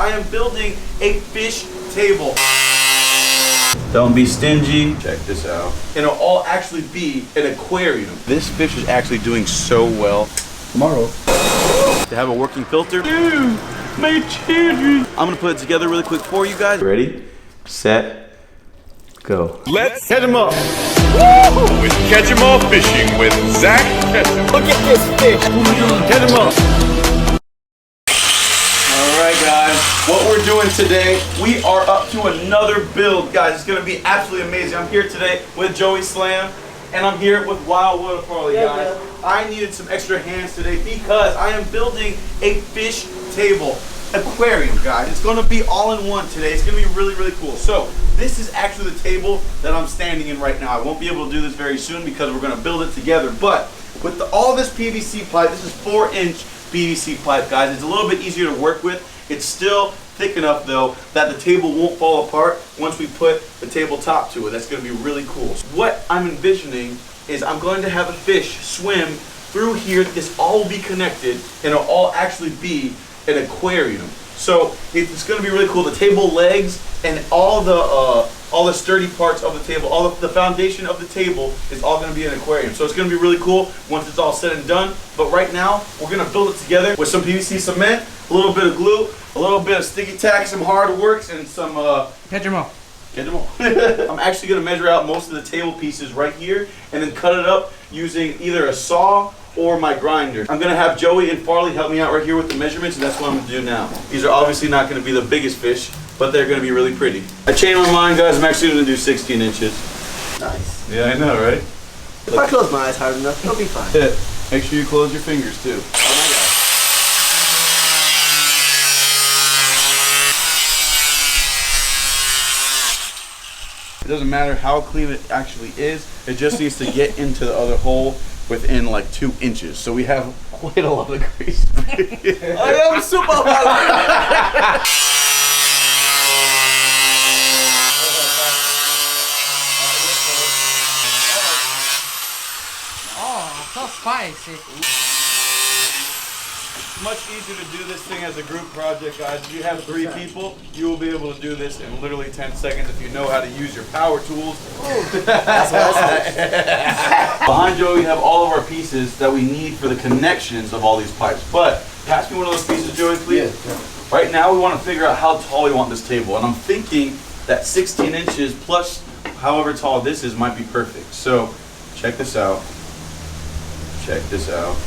I am building a fish table. Don't be stingy. Check this out. It'll all actually be an aquarium. This fish is actually doing so well. Tomorrow. To have a working filter. Dude, my children. I'm gonna put it together really quick for you guys. Ready, set, go. Let's catch them up. Woo! It's Catch 'em All Fishing with Zak Catchem. Look at this fish. Catch 'em up. Alright guys, what we're doing today, we are up to another build, guys. It's gonna be absolutely amazing. I'm here today with Joey Slam, and I'm here with Wildwood Farley, guys. I needed some extra hands today because I am building a fish table aquarium, guys. It's gonna be all in one today. It's gonna be really, really cool. So this is actually the table that I'm standing in right now. I won't be able to do this very soon because we're gonna build it together. But with all this PVC pipe, this is 4-inch PVC pipe, guys. It's a little bit easier to work with. It's still thick enough though that the table won't fall apart once we put the tabletop to it. That's gonna be really cool. What I'm envisioning is I'm going to have a fish swim through here. This all will be connected and it'll all actually be an aquarium. So it's going to be really cool. The table legs and all the sturdy parts of the table, all the foundation of the table is all going to be an aquarium. So it's going to be really cool once it's all said and done. But right now we're going to build it together with some PVC cement, a little bit of glue, a little bit of sticky tack, some hard works, and some Catch 'em all. Get them all. I'm actually going to measure out most of the table pieces right here and then cut it up using either a saw or my grinder. I'm going to have Joey and Farley help me out right here with the measurements, and that's what I'm going to do now. These are obviously not going to be the biggest fish, but they're going to be really pretty. I changed my mind, guys. I'm actually going to do 16 inches. Nice. Yeah, I know, right? If I close my eyes hard enough, it'll be fine. Yeah. Make sure you close your fingers too. Oh my God. It doesn't matter how clean it actually is, it just needs to get into the other hole within like 2 inches. So we have quite a lot of grease. I am super hot. Oh, so spicy. Much easier to do this thing as a group project, guys. If you have 3 people, you will be able to do this in literally 10 seconds if you know how to use your power tools. That's what I said. Behind Joe, we have all of our pieces that we need for the connections of all these pipes. But pass me one of those pieces, Joey, please. Yeah. Right now, we want to figure out how tall we want this table. And I'm thinking that 16 inches plus however tall this is might be perfect. So check this out. Check this out.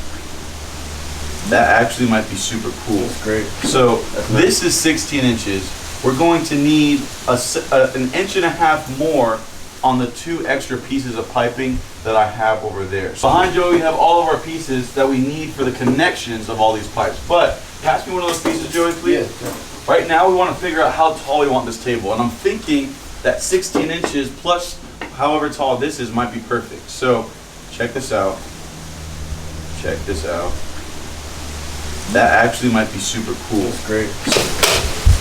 That actually might be super cool. That's great. So this is 16 inches. We're going to need an inch and a half more on the 2 extra pieces of piping that I have over there. So behind Joe, we have all of our pieces that we need for the connections of all these pipes. But pass me one of those pieces, Joey, please. Yeah. Right now, we want to figure out how tall we want this table. And I'm thinking that 16 inches plus however tall this is might be perfect. So check this out. Check this out. That actually might be super cool. That's great.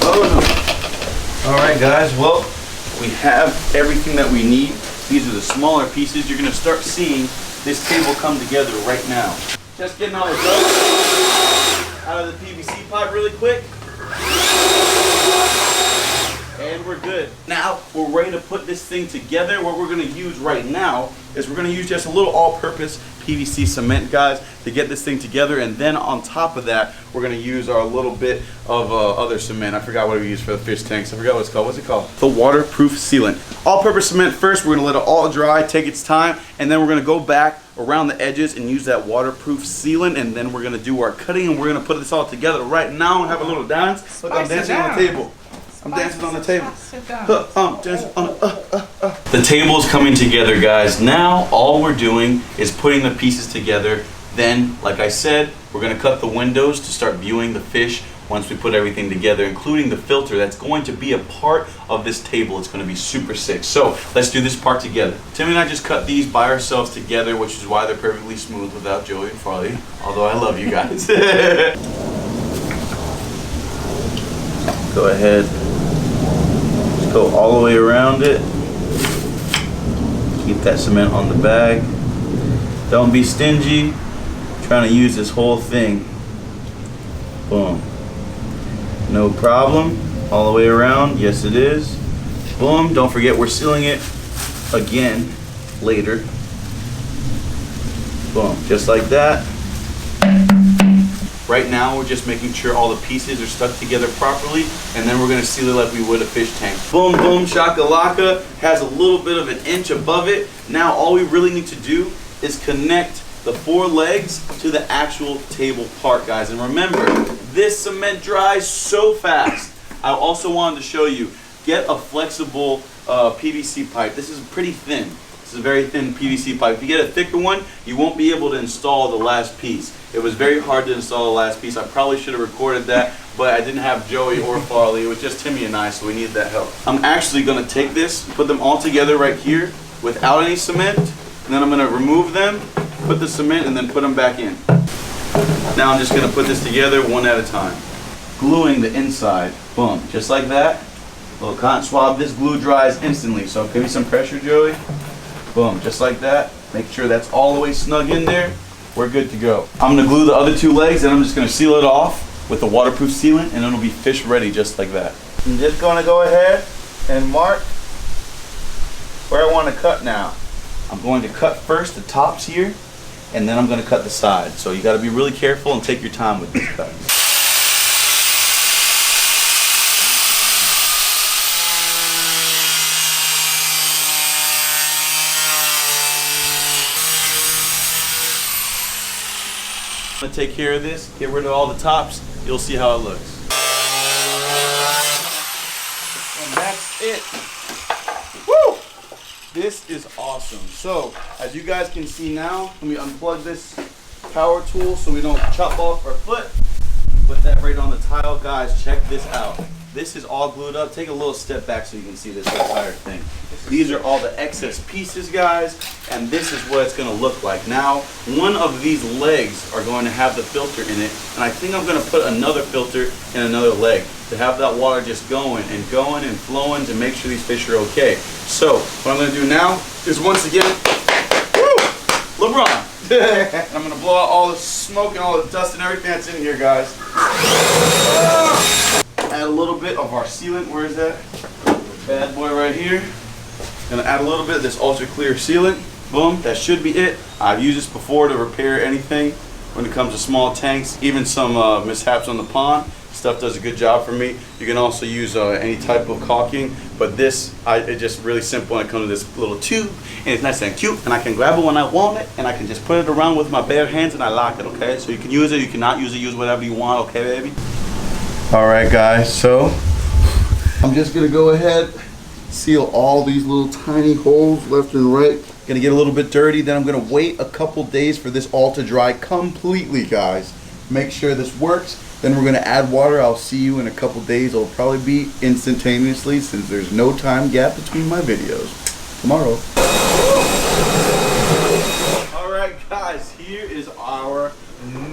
Oh no. Alright guys, well, we have everything that we need. These are the smaller pieces. You're going to start seeing this table come together right now. Just getting all the dust out of the PVC pipe really quick. And we're good. Now we're ready to put this thing together. What we're going to use right now is we're going to use just a little all-purpose PVC cement, guys, to get this thing together. And then on top of that, we're going to use our little bit of other cement. I forgot what we use for the fish tanks. I forgot what it's called. What's it called? The waterproof sealant. All-purpose cement first. We're going to let it all dry, take its time, and then we're going to go back around the edges and use that waterproof sealant. And then we're going to do our cutting, and we're going to put this all together right now and have a little dance. Look, I'm dancing on the table. I'm dancing on the table. Dancing on the table's coming together, guys. Now all we're doing is putting the pieces together. Then, like I said, we're gonna cut the windows to start viewing the fish once we put everything together, including the filter that's going to be a part of this table. It's gonna be super sick. So let's do this part together. Timmy and I just cut these by ourselves together, which is why they're perfectly smooth without Joey and Farley. Although I love you guys. Go ahead. Go all the way around it. Keep that cement on the bag. Don't be stingy. I'm trying to use this whole thing. Boom. No problem. All the way around. Yes, it is. Boom. Don't forget we're sealing it again later. Boom. Just like that. Right now we're just making sure all the pieces are stuck together properly, and then we're going to seal it like we would a fish tank. Boom, boom, shakalaka. Has a little bit of an inch above it. Now all we really need to do is connect the 4 legs to the actual table part, guys. And remember, this cement dries so fast. I also wanted to show you, get a flexible PVC pipe. This is pretty thin. This is a very thin PVC pipe. If you get a thicker one, you won't be able to install the last piece. It was very hard to install the last piece. I probably should have recorded that, but I didn't have Joey or Farley. It was just Timmy and I, so we needed that help. I'm actually gonna take this, put them all together right here without any cement, and then I'm gonna remove them, put the cement, and then put them back in. Now I'm just gonna put this together one at a time. Gluing the inside, boom, just like that. Little cotton swab, this glue dries instantly, so give me some pressure, Joey. Boom, just like that. Make sure that's all the way snug in there. We're good to go. I'm gonna glue the other 2 legs, and I'm just gonna seal it off with a waterproof sealant, and it'll be fish ready just like that. I'm just gonna go ahead and mark where I wanna cut now. I'm going to cut first the tops here, and then I'm gonna cut the sides. So you gotta be really careful and take your time with this cut. I'm gonna take care of this, get rid of all the tops, you'll see how it looks. And that's it. Woo! This is awesome. So, as you guys can see now, let me unplug this power tool so we don't chop off our foot. Put that right on the tile. Guys, check this out. This is all glued up. Take a little step back so you can see this entire thing. These are all the excess pieces, guys, and this is what it's gonna look like. Now, one of these legs are going to have the filter in it, and I think I'm gonna put another filter in another leg to have that water just going and flowing to make sure these fish are okay. So, what I'm gonna do now is once again, woo, LeBron. I'm gonna blow out all the smoke and all the dust and everything that's in here, guys. Add a little bit of our sealant. Where is that? Bad boy right here. Gonna add a little bit of this ultra clear sealant. Boom, that should be it. I've used this before to repair anything when it comes to small tanks, even some mishaps on the pond. Stuff does a good job for me. You can also use any type of caulking, but this, it's just really simple when it comes to this little tube, and it's nice and cute, and I can grab it when I want it, and I can just put it around with my bare hands, and I lock it, okay? So you can use it, you cannot use it, use whatever you want, okay, baby? All right, guys, so I'm just gonna go ahead, seal all these little tiny holes left and right. Gonna get a little bit dirty, then I'm gonna wait a couple days for this all to dry completely, guys. Make sure this works. Then we're gonna add water. I'll see you in a couple days. It'll probably be instantaneously since there's no time gap between my videos. Tomorrow. All right, guys, here is our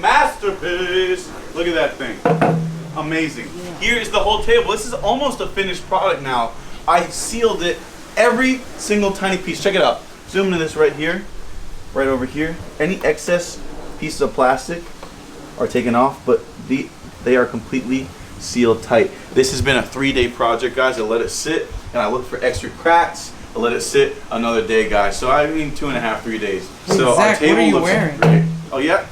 masterpiece. Look at that thing. Amazing. Here is the whole table. This is almost a finished product now. I sealed it, every single tiny piece. Check it out. Zoom into this right here, right over here. Any excess pieces of plastic are taken off, but they are completely sealed tight. This has been a 3-day project, guys. I let it sit, and I looked for extra cracks. I let it sit another day, guys. So I mean 2.5, 3 days. Hey, so Zach, our table what are you looks wearing? great. Oh yeah,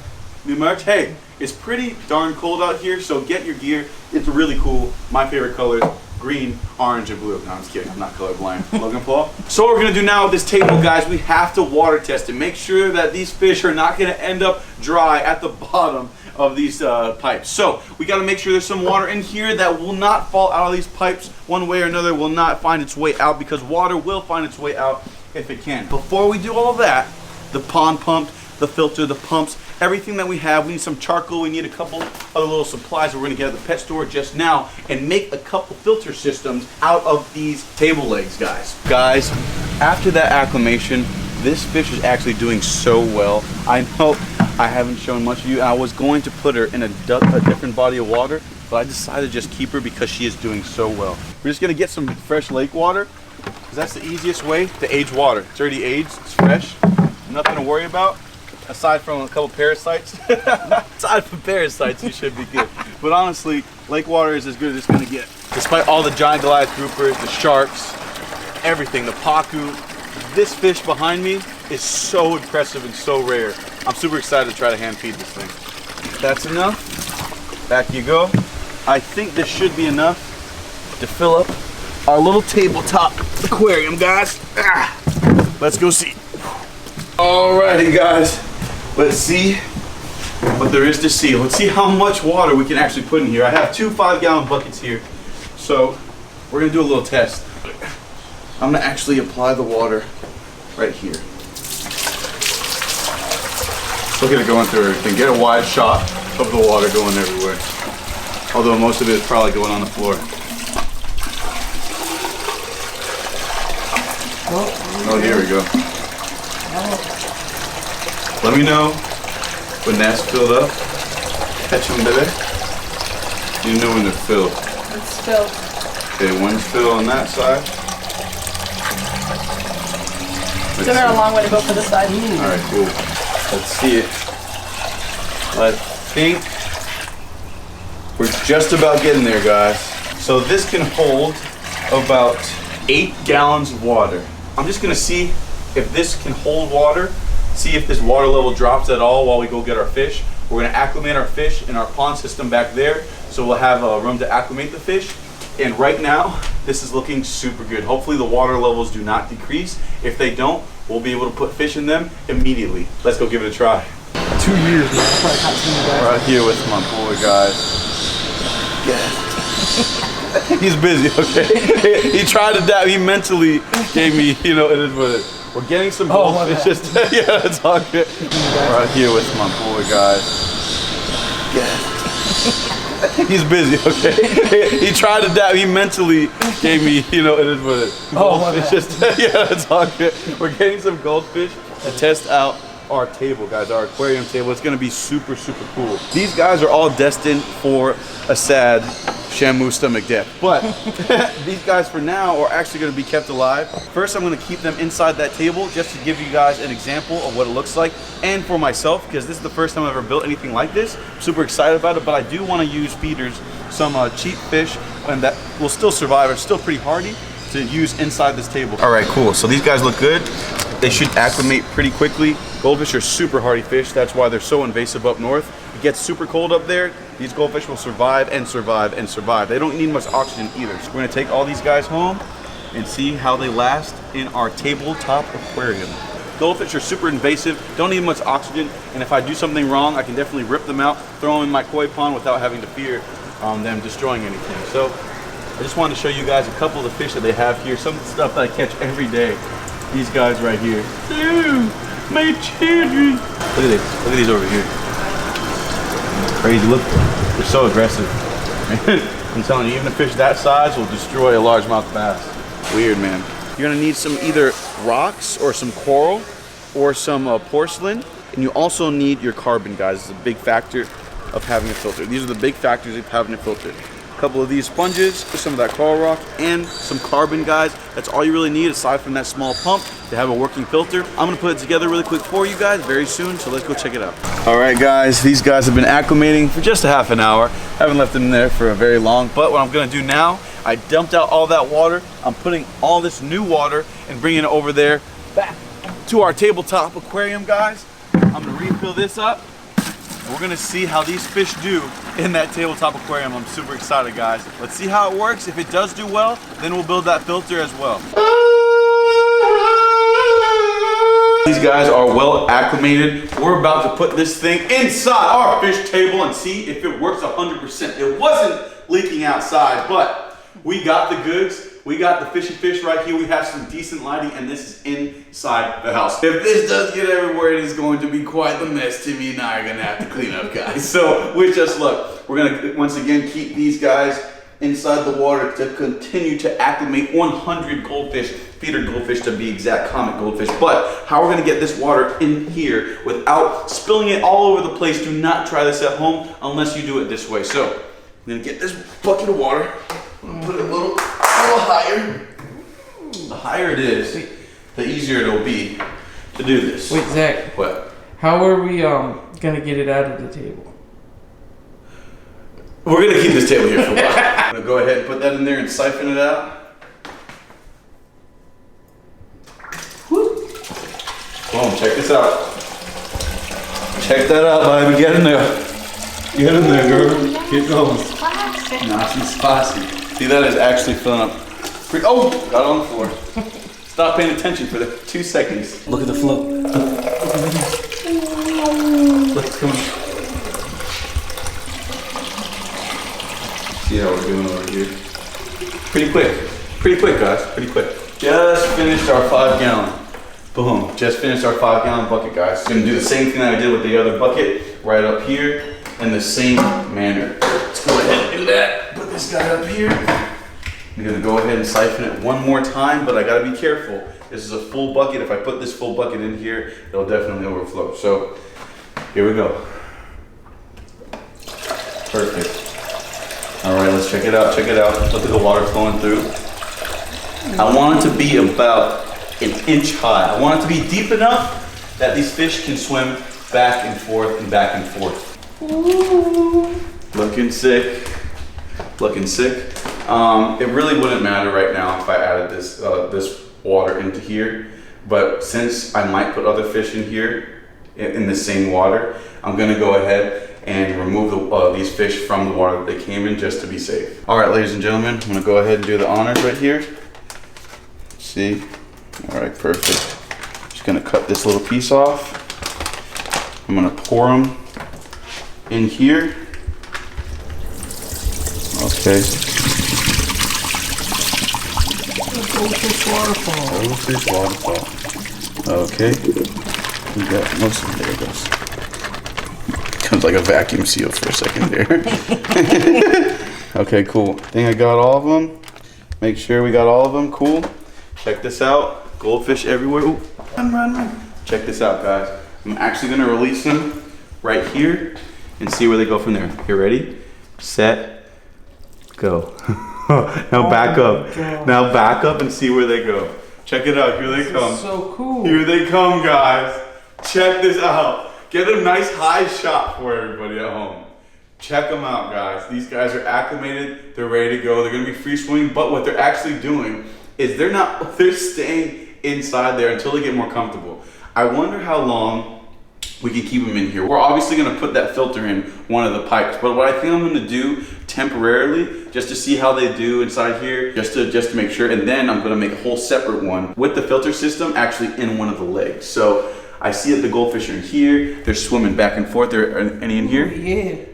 new merch. Hey, it's pretty darn cold out here, so get your gear. It's really cool. My favorite colors: green, orange, and blue. No, I'm just kidding. I'm not colorblind. Logan Paul. So what we're gonna do now with this table, guys, we have to water test it. Make sure that these fish are not gonna end up dry at the bottom of these pipes. So we got to make sure there's some water in here that will not fall out of these pipes one way or another, will not find its way out, because water will find its way out if it can. Before we do all that, the pond pump, the filter, the pumps, everything that we have, we need some charcoal, we need a couple other little supplies that we're going to get at the pet store just now, and make a couple filter systems out of these table legs, guys. Guys, after that acclimation, this fish is actually doing so well. I know I haven't shown much of you, and I was going to put her in a different body of water, but I decided to just keep her because she is doing so well. We're just gonna get some fresh lake water, because that's the easiest way to age water. It's already aged, it's fresh, nothing to worry about, aside from a couple parasites. Aside from parasites, you should be good. But honestly, Lake water is as good as it's gonna get. Despite all the giant Goliath groupers, the sharks, everything, the pacu, this fish behind me is so impressive and so rare. I'm super excited to try to hand feed this thing. That's enough. Back you go. I think this should be enough to fill up our little tabletop aquarium, guys. Let's go see. Alrighty, guys. Let's see what there is to see. Let's see how much water we can actually put in here. I have 2 5-gallon buckets here. So we're gonna do a little test. I'm gonna actually apply the water right here. Look at it going through everything. Get a wide shot of the water going everywhere. Although most of it is probably going on the floor. Oh, here we go. Let me know when that's filled up. Catch them, baby. You know when they're filled. It's filled. Okay, one's filled on that side. It's gonna be a long way to go for this side. Alright, cool. Let's see it. I think we're just about getting there, guys. So this can hold about 8 gallons of water. I'm just gonna see if this can hold water, see if this water level drops at all while we go get our fish. We're gonna acclimate our fish in our pond system back there, so we'll have room to acclimate the fish. And right now, this is looking super good. Hopefully the water levels do not decrease. If they don't, we'll be able to put fish in them immediately. Let's go give it a try. 2 years, man. That's why I can't see you guys. Right here with my boy, guys. Yeah. He's busy, okay? He tried to dab. He mentally gave me, you know, it is what it is. We're getting some goldfish. Yeah, it's all good. Right here with my boy, guys. Yeah. He's busy, okay? He tried to dab. He mentally gave me, you know, it is what it is. Yeah, it's all good. We're getting some goldfish to test out our table, guys, our aquarium table. It's gonna be super, super cool. These guys are all destined for a sad Shamu stomach death, but these guys for now are actually gonna be kept alive. First, I'm gonna keep them inside that table just to give you guys an example of what it looks like, and for myself, because this is the first time I've ever built anything like this. I'm super excited about it, but I do wanna use feeders, some cheap fish, and that will still survive. It's still pretty hardy to use inside this table. All right, cool. So these guys look good. They should acclimate pretty quickly. Goldfish are super hardy fish. That's why they're so invasive up north. It gets super cold up there. These goldfish will survive and survive and survive. They don't need much oxygen either. So we're gonna take all these guys home and see how they last in our tabletop aquarium. Goldfish are super invasive, don't need much oxygen, and if I do something wrong, I can definitely rip them out, throw them in my koi pond without having to fear them destroying anything. So I just wanted to show you guys a couple of the fish that they have here, some stuff that I catch every day. These guys right here. Ooh, my children. Look at this. Look at these over here. Crazy. Look, they're so aggressive. I'm telling you, even a fish that size will destroy a largemouth bass. Weird, man. You're gonna need some either rocks or some coral or some porcelain, and you also need your carbon, guys. It's a big factor of having a filter. These are the big factors of having a filter. A couple of these sponges, some of that coral rock, and some carbon, guys. That's all you really need aside from that small pump to have a working filter. I'm gonna put it together really quick for you guys very soon, so let's go check it out. All right, guys, these guys have been acclimating for just a half an hour. Haven't left them there for a very long, but what I'm gonna do now, I dumped out all that water. I'm putting all this new water and bringing it over there back to our tabletop aquarium, guys. I'm gonna refill this up. We're gonna see how these fish do in that tabletop aquarium. I'm super excited, guys. Let's see how it works. If it does do well, then we'll build that filter as well. These guys are well acclimated. We're about to put this thing inside our fish table and see if it works 100%. It wasn't leaking outside, but we got the goods. We got the fishy fish right here. We have some decent lighting, and this is inside the house. If this does get everywhere, it is going to be quite the mess. Timmy and I are gonna have to clean up, guys. So wish us luck. We're gonna once again keep these guys inside the water to continue to acclimate 100 goldfish, feeder goldfish to be exact, comet goldfish. But how we're gonna get this water in here without spilling it all over the place, do not try this at home unless you do it this way. So I'm gonna get this bucket of water, put it a little higher. The higher it is, the easier it'll be to do this. Wait, Zach. What? How are we gonna get it out of the table? We're gonna keep this table here for a while. I'm gonna go ahead and put that in there and siphon it out. Boom, check this out. Check that out, baby. Get in there. Get in there, girl. Keep going. Nah, she's spicy. See, that is actually filling up. Oh, got it on the floor. Stop paying attention for the 2 seconds. Look at the flow. Look, it's coming. See how we're doing over here? Pretty quick, guys, pretty quick. Just finished our 5 gallon. Boom, just finished our 5 gallon bucket, guys. Gonna do the same thing that I did with the other bucket, right up here, in the same manner. Let's go ahead and do that. Put this guy up here. I'm gonna go ahead and siphon it one more time, but I gotta be careful. This is a full bucket. If I put this full bucket in here, it'll definitely overflow. So, here we go. Perfect. All right, let's check it out, check it out. Look at the water flowing through. I want it to be about an inch high. I want it to be deep enough that these fish can swim back and forth and back and forth. Ooh. Looking sick, looking sick. It really wouldn't matter right now if I added this this water into here, but since I might put other fish in here in the same water, I'm gonna go ahead and remove these fish from the water that they came in just to be safe. All right, ladies and gentlemen, I'm gonna go ahead and do the honors right here. See? All right, perfect. Just gonna cut this little piece off. I'm gonna pour them in here. Okay. Goldfish waterfall. Okay. We got most of it. There it goes. Comes like a vacuum seal for a second there. Okay, cool. I think I got all of them. Make sure we got all of them. Cool. Check this out. Goldfish everywhere. Ooh, run. Check this out, guys. I'm actually gonna release them right here and see where they go from there. You ready? Set, go. Now back up. Now back up and see where they go. Check it out. Here they come. So cool. Here they come, guys. Check this out. Get a nice high shot for everybody at home. Check them out, guys. These guys are acclimated. They're ready to go. They're gonna be free swimming, but what they're actually doing is they're staying inside there until they get more comfortable. I wonder how long we can keep them in here. We're obviously gonna put that filter in one of the pipes, but what I think I'm gonna do temporarily, just to see how they do inside here, just to make sure, and then I'm gonna make a whole separate one with the filter system actually in one of the legs. So I see that the goldfish are in here, they're swimming back and forth. Are any in here?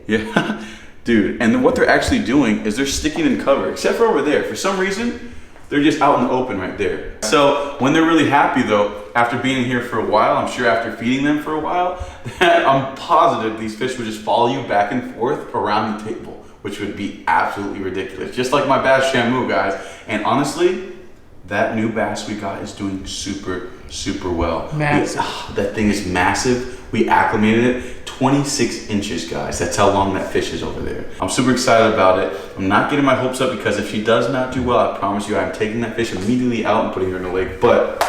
Yeah. Dude, and what they're actually doing is they're sticking in cover, except for over there. For some reason, they're just out in the open right there. So when they're really happy though, after being here for a while, I'm sure after feeding them for a while, I'm positive these fish would just follow you back and forth around the table, which would be absolutely ridiculous. Just like my bass Shamu, guys. And honestly, that new bass we got is doing super, super well. Massive. That thing is massive. We acclimated it. 26 inches, guys. That's how long that fish is over there. I'm super excited about it. I'm not getting my hopes up because if she does not do well, I promise you I'm taking that fish immediately out and putting her in the lake. But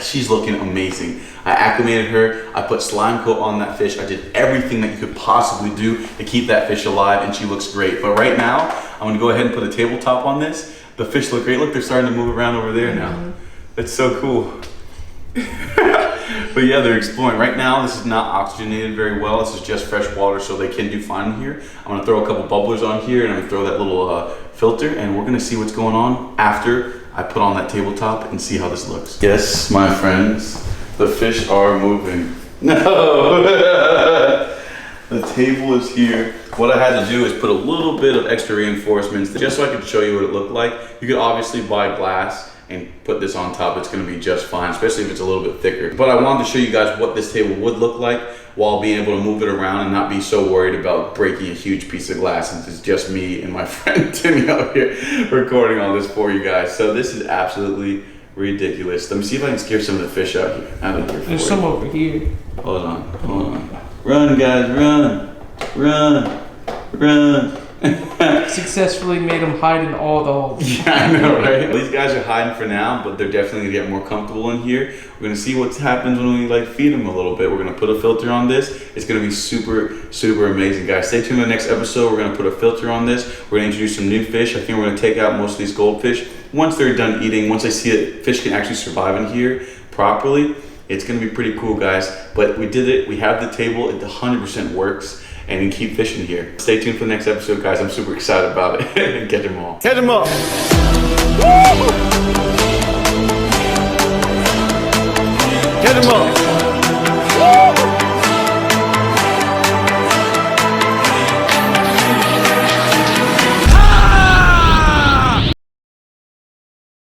she's looking amazing. I acclimated her. I put slime coat on that fish. I did everything that you could possibly do to keep that fish alive, and she looks great. But right now, I'm gonna go ahead and put a tabletop on this. The fish look great. Look, they're starting to move around over there now. That's so cool. But yeah, they're exploring. Right now, this is not oxygenated very well. This is just fresh water, so they can do fine in here. I'm gonna throw a couple bubblers on here, and I'm gonna throw that little filter, and we're gonna see what's going on after I put on that tabletop and see how this looks. Yes, my friends, the fish are moving. No! The table is here. What I had to do is put a little bit of extra reinforcements just so I could show you what it looked like. You could obviously buy glass and put this on top. It's gonna be just fine, especially if it's a little bit thicker. But I wanted to show you guys what this table would look like while being able to move it around and not be so worried about breaking a huge piece of glass, since it's just me and my friend Timmy out here recording all this for you guys. So this is absolutely ridiculous. Let me see if I can scare some of the fish out of here for There's some over here. Hold on. Run, guys, run. Run. Successfully made them hide in all the holes. Yeah, I know, right? These guys are hiding for now, but they're definitely gonna get more comfortable in here. We're gonna see what happens when we like feed them a little bit. We're gonna put a filter on this. It's gonna be super, super amazing, guys. Stay tuned to the next episode. We're gonna put a filter on this. We're gonna introduce some new fish. I think we're gonna take out most of these goldfish. Once they're done eating, once I see that fish can actually survive in here properly, it's gonna be pretty cool, guys. But we did it. We have the table. It 100% works. And you can keep fishing here. Stay tuned for the next episode, guys. I'm super excited about it. Catch them all. Catch them up. Catch them up.